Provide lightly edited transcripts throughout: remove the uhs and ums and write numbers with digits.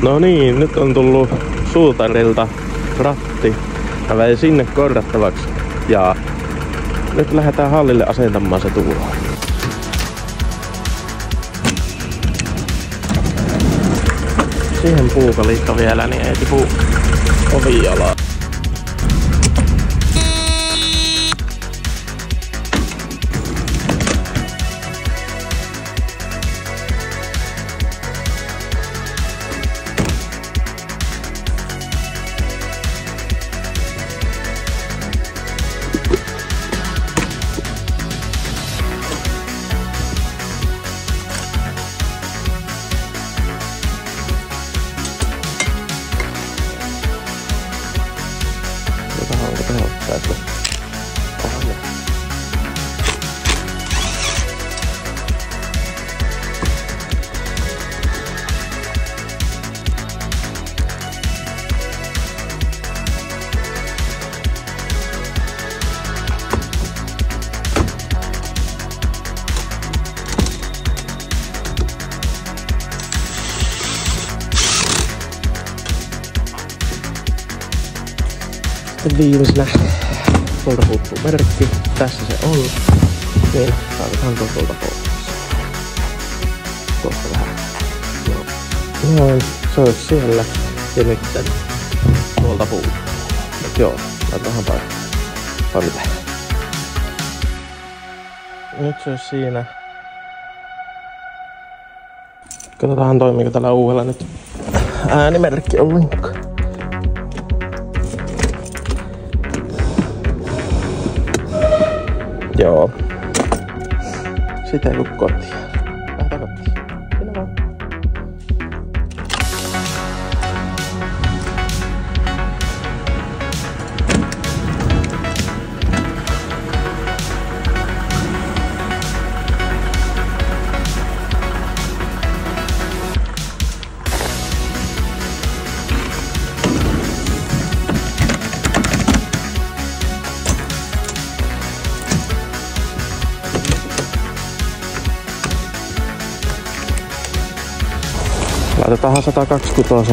No niin, nyt on tullut suutarilta ratti. Mä vein sinne korjattavaksi ja nyt lähdetään hallille asentamaan se tuulo. Siihen puukalikka vielä, niin ei tipu ovijalaa. Onko tehokkaasti? Oho. Sitten viimeisenä tuolta puuttuu merkki. Tässä se on. Niin, saadaan tuolta pois. Tuosta vähän. Noin, se olisi siellä. Ja nyt tuolta puuttuu. Et joo, laitahan paikkaan. Vai mitä? Nyt se olisi siinä. Katsotaan toimiiko tällä uudella nyt äänimerkki ollenkaan. Joo. Sitä ei tuu kotiin. Lähdetään kotiin. Sinne vaan. Laitetaan 126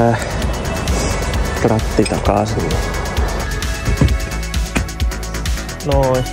ratti takaisin. Noin.